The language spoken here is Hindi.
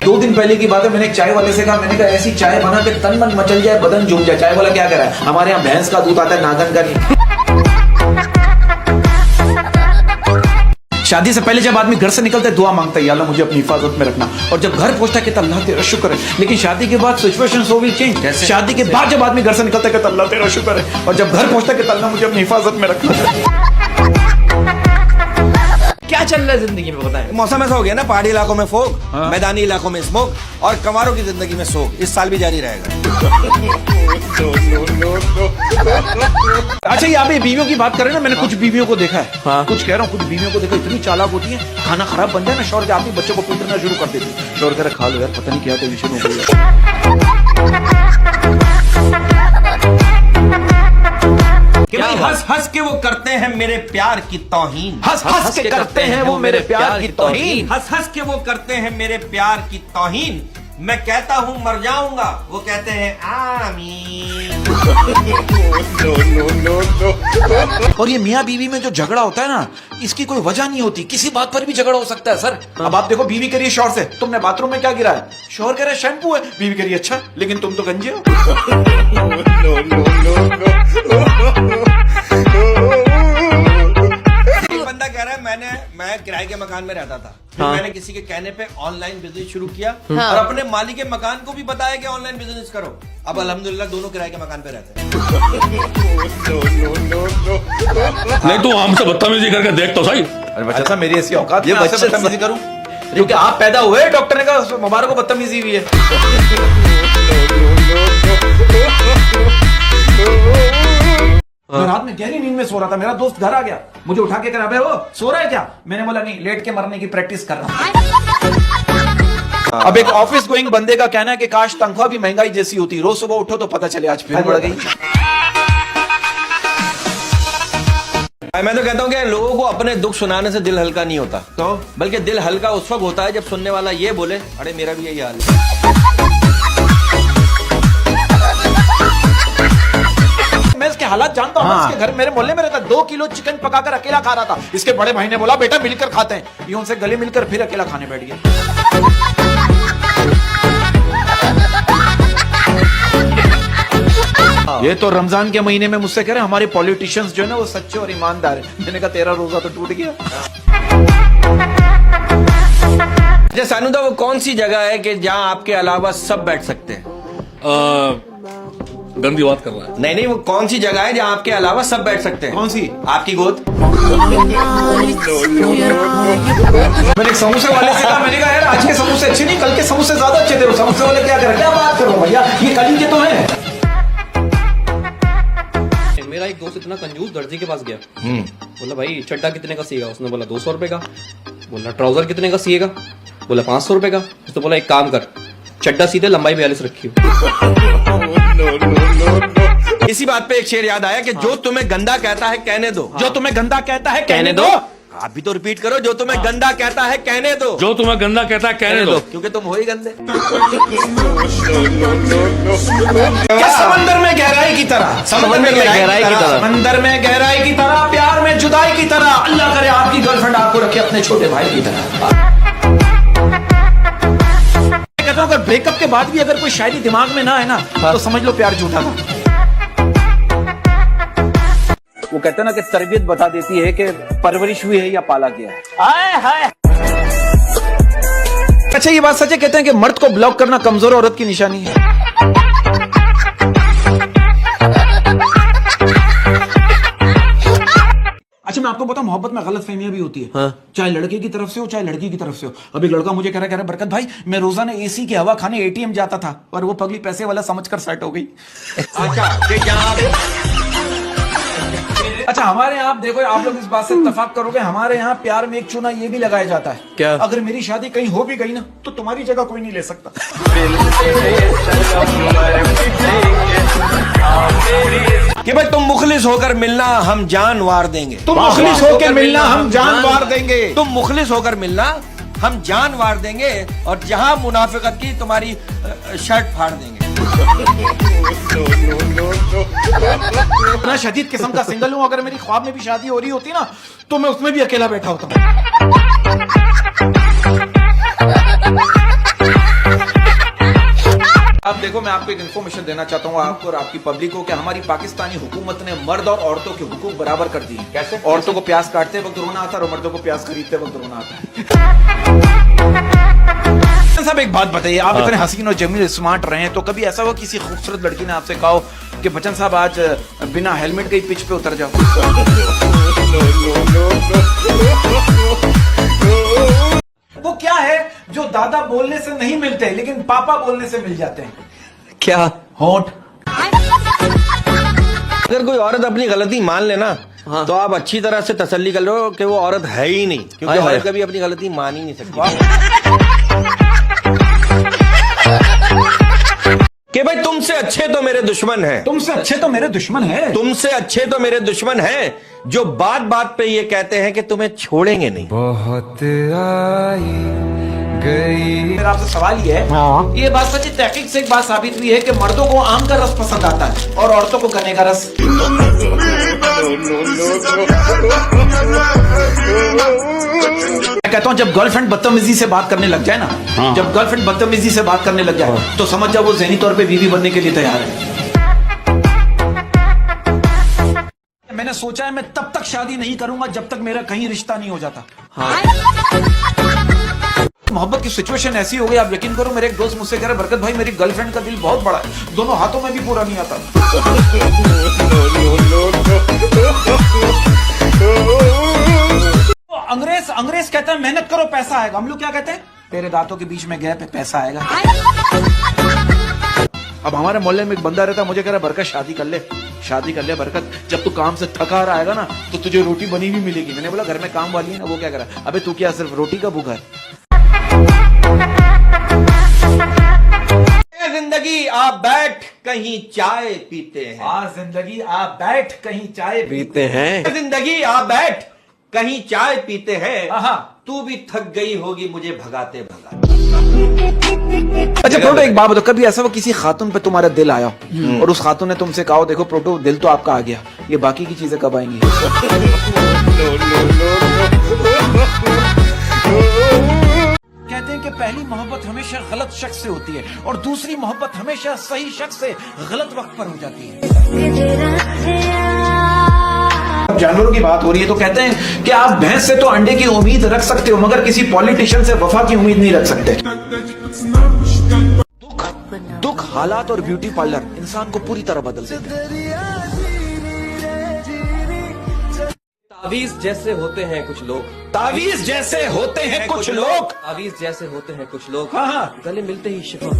2 दिन पहले की बात है, मैंने एक चाय वाले से कहा, मैंने कहा ऐसी चाय बना के तन मन मचल जाए, बदन झूम जाए। चाय वाला क्या कह रहा है, हमारे यहाँ भैंस का दूध आता है, नागन का नहीं। शादी से पहले जब आदमी घर से निकलता है दुआ मांगता है, या अल्लाह मुझे अपनी हिफाजत में रखना, और जब घर पहुंचता है कहता अल्लाह तेरा शुक्र है। लेकिन शादी के बाद सिचुएशन सो विल चेंज। शादी के बाद जब आदमी घर से निकलता है कहता अल्लाह तेरा शुक्र है, और जब घर पहुंचता है कहता अल्लाह मुझे अपनी हिफाजत में रखना। क्या चल रहा है जिंदगी में बताएं। मौसम ऐसा हो गया ना, पहाड़ी इलाकों में फोग, मैदानी इलाकों में स्मोक, और कमारों की जिंदगी में सोग। इस साल भी जारी रहेगा। अच्छा, ये आप ये बीवियों की बात करें ना, मैंने कुछ बीवियों को देखा है। हाँ। कुछ कह रहा हूँ, कुछ बीवियों को देखा, इतनी चालाक होती है, खाना खराब बन जाए ना, शौहर के आप ही बच्चों को पीटना शुरू कर देती। शौहर कह रहा खा लो यार, पता नहीं क्या टेंशन हो गई कि भाई हंस हंस के वो करते हैं मेरे प्यार की तौहीन। हंस हंस के करते हैं वो मेरे प्यार की तौहीन। हंस हंस के वो करते हैं मेरे प्यार की तौहीन। मैं कहता हूँ मर जाऊंगा, वो कहते हैं आमीन। और ये मियाँ बीवी में जो झगड़ा होता है ना, इसकी कोई वजह नहीं होती, किसी बात पर भी झगड़ा हो सकता है सर। अब आप देखो, बीवी कह रही है शौहर से तुमने बाथरूम में क्या गिरा है, शौहर कह रहा है शैम्पू है, बीवी कह रही है अच्छा लेकिन तुम तो गंजे हो। बंदा कह रहा है मैं किराए के मकान में रहता था, फिर मैंने किसी के कहने पे ऑनलाइन बिजनेस शुरू किया, और अपने मालिक के मकान को भी बताया कि ऑनलाइन बिजनेस करो। अब अल्हम्दुलिल्लाह दोनों किराए के मकान पे रहते हैं। नहीं तो हमसे बदतमीजी करके देख तो सही। अरे बच्चा साहब, मेरी ऐसी औकात ये बच्चे बदतमीजी करूं, क्योंकि आप पैदा हुए डॉक्टर ने कहा मुबारक को बदतमीजी हुई है। मैं रात में गहरी नींद में सो रहा था, मेरा दोस्त घर आ गया, मुझे उठा के कहा बे वो सो रहा है क्या, मैंने बोला नहीं, लेट के मरने की प्रैक्टिस कर रहा हूं। अब एक ऑफिस गोइंग बंदे का कहना है कि काश तनख्वाह भी महंगाई जैसी होती, रोज सुबह उठो तो पता चले आज फिर बढ़ गई। मैं तो कहता हूँ कि लोगों को अपने दुख सुनाने से दिल हल्का नहीं होता, तो बल्कि दिल हल्का उस वक्त होता है जब सुनने वाला ये बोले अरे मेरा भी यही हाल है। मैं इसके हालात जानता हूँ। इसके घर मेरे मोहल्ले में रहता, 2 किलो चिकन पकाकर अकेला खा रहा था। इसके बड़े भाई ने बोला बेटा मिलकर खाते हैं, ये उनसे गले मिलकर फिर अकेला खाने बैठ गया। ये तो रमजान के महीने में मुझसे कह रहे हमारे पॉलिटिशियंस जो है ना वो सच्चे और ईमानदार है। मैंने कहा तेरा रोजा तो टूट गया। सानुदा, वो कौन सी जगह है कि जहाँ आपके अलावा सब बैठ सकते हैं? गंदी बात कर रहा है। नहीं, वो कौन सी जगह है जहाँ आपके अलावा सब बैठ सकते हैं? कौन सी? आपकी गोद। मैंने एक समोसे वाले से कहा, मैंने कहा यार आज के समोसे अच्छे नहीं, कल के समोसे ज्यादा अच्छे थे। वो समोसे वाले क्या कर, क्या बात करो भैया, ये कल के तो है। मेरा एक दोस्त इतना कंजूस दर्जी के पास गया, बोला भाई चड्डा कितने का सिएगा? उसने बोला 200 रुपए का। बोला ट्राउजर कितने का सिएगा? बोला 500 रुपए का। उसने बोला एक काम कर, चड्डा सीधे लंबाई 42 रखी हो। इसी बात पे एक शेर याद आया कि जो तुम्हें गंदा कहता है कहने दो। जो तुम्हें गंदा कहता है कहने दो। आप भी तो रिपीट करो, जो तुम्हें गंदा कहता है कहने दो। जो तुम्हें गंदा कहता है कहने दो, क्योंकि तुम हो ही गंदे। क्या समंदर में गहराई की तरह, समंदर में गहराई की तरह, समंदर में गहराई की तरह, प्यार में जुदाई की तरह। अल्लाह करे आपकी गर्लफ्रेंड आपको रखे अपने छोटे भाई की तरह। कहता हूं अगर ब्रेकअप के बाद भी अगर कोई शायरी दिमाग में ना है ना, तो समझ लो प्यार झूठा था। वो कहते हैं ना कि तरबियत बता देती है कि परवरिश हुई है या पाला गया है। अच्छा, ये बात सच है, कहते हैं कि मर्द को ब्लॉक करना कमजोर औरत की निशानी है। अच्छा, मैं आपको बताऊं, मोहब्बत में गलत फहमियां भी होती है। हाँ? चाहे लड़के की तरफ से हो चाहे लड़की की तरफ से हो। अब एक लड़का मुझे कह रहा है बरकत भाई मैं रोजाना एसी की हवा खाने एटीएम जाता था, पर वो पगली पैसे वाला समझकर सेट हो गई। अच्छा, हमारे यहाँ आप देखो, आप लोग इस बात से इत्तेफाक करोगे, हमारे यहाँ प्यार में एक चूना ये भी लगाया जाता है। क्या? अगर मेरी शादी कहीं हो भी गई ना तो तुम्हारी जगह कोई नहीं ले सकता। कि भाई तुम मुखलिस होकर मिलना हम जान वार देंगे। तुम मुखलिस होकर मिलना हम जान वार देंगे। तुम मुखलिस होकर मिलना हम जान वार देंगे, और जहां मुनाफिकत की तुम्हारी शर्ट फाड़ देंगे। इतना शदीद किस्म का सिंगल हूं, अगर मेरी ख्वाब में भी शादी हो रही होती ना तो मैं उसमें भी अकेला बैठा होता। अब देखो, मैं आपको एक इन्फॉर्मेशन देना चाहता हूँ, आपको और आपकी पब्लिक को, कि हमारी पाकिस्तानी हुकूमत ने मर्द और औरतों के हुकूक बराबर कर दिए। कैसे? औरतों को प्याज काटते वक्त रोना आता है और मर्दों को प्याज खरीदते वक्त रोना आता है। साहब एक बात बताइए, आप इतने हसीन और जमील स्मार्ट रहे हैं, तो कभी ऐसा हो किसी खूबसूरत लड़की ने आपसे कहा कि बच्चन साहब आज बिना हेलमेट के ही पिच पे उतर जाओ? वो क्या है जो दादा बोलने से नहीं मिलते लेकिन पापा बोलने से मिल जाते हैं? क्या? होंठ। अगर कोई औरत अपनी गलती मान लेना, हाँ। तो आप अच्छी तरह से तसल्ली कर लो कि वो औरत है ही नहीं, क्योंकि हाय हाय। औरत कभी अपनी गलती मान ही नहीं सकती। कि भाई तुमसे अच्छे तो मेरे दुश्मन हैं, तुमसे अच्छे तो मेरे दुश्मन हैं, तुमसे अच्छे तो मेरे दुश्मन हैं जो बात बात पे ये कहते हैं कि तुम्हें छोड़ेंगे नहीं। बहुत आई गई। मेरा आपसे सवाल ये है, ये बात सच्ची तहकीक से एक बात साबित हुई है कि मर्दों को आम का रस पसंद आता है और औरतों को गन्ने का रस। मैं कहता हूँ जब गर्लफ्रेंड बदतमीजी से बात करने लग जाए ना, जब गर्लफ्रेंड बदतमीजी से बात करने लग जाए तो समझ जाओ वो ज़हनी तौर पे बीवी बनने के लिए तैयार है। मैंने सोचा है मैं तब तक शादी नहीं करूंगा जब तक मेरा कहीं रिश्ता नहीं हो जाता। मोहब्बत की सिचुएशन ऐसी हो गई, आप यकीन करो, मेरे एक दोस्त मुझसे कह रहे बरकत भाई मेरी गर्लफ्रेंड का दिल बहुत बड़ा है, दोनों हाथों में भी पूरा नहीं आता। अंग्रेज कहता है मेहनत करो पैसा आएगा, हम लोग क्या कहते हैं? तेरे दांतों के बीच में गैप है पैसा आएगा। अब हमारे मोहल्ले में एक बंदा रहता, मुझे कह रहा बरकत शादी कर ले बरकत, जब तू काम से थका रहा आएगा ना तो तुझे रोटी बनी हुई मिलेगी। मैंने बोला घर में काम वाली है ना, वो क्या करा? अबे तू क्या सिर्फ रोटी का भूखा है? जिंदगी आप बैठ कहीं चाय पीते हैं, जिंदगी आप बैठ कहीं चाय पीते हैं, जिंदगी आप बैठ कहीं चाय पीते हैं, हाँ। तू भी थक गई होगी मुझे भगाते भगाते। अच्छा प्रोटो एक बात बताओ, कभी ऐसा वो किसी खातून पे तुम्हारा दिल आया और उस खातून ने तुमसे कहा देखो प्रोटो दिल तो आपका आ गया, ये बाकी की चीजें कब आएंगी? कहते हैं कि पहली मोहब्बत हमेशा गलत शख्स से होती है और दूसरी मोहब्बत हमेशा सही शख्स से गलत वक्त पर हो जाती है। जानवरों की बात हो रही है तो कहते हैं कि आप भैंस से तो अंडे की उम्मीद रख सकते हो मगर किसी पॉलिटिशियन से वफा की उम्मीद नहीं रख सकते। दुख, हालात और ब्यूटी पार्लर इंसान को पूरी तरह बदल देते हैं। तावीज जैसे होते हैं कुछ लोग, तावीज जैसे होते हैं कुछ लोग, तावीज जैसे होते हैं कुछ लोग, हाँ हाँ गले मिलते ही शिफा।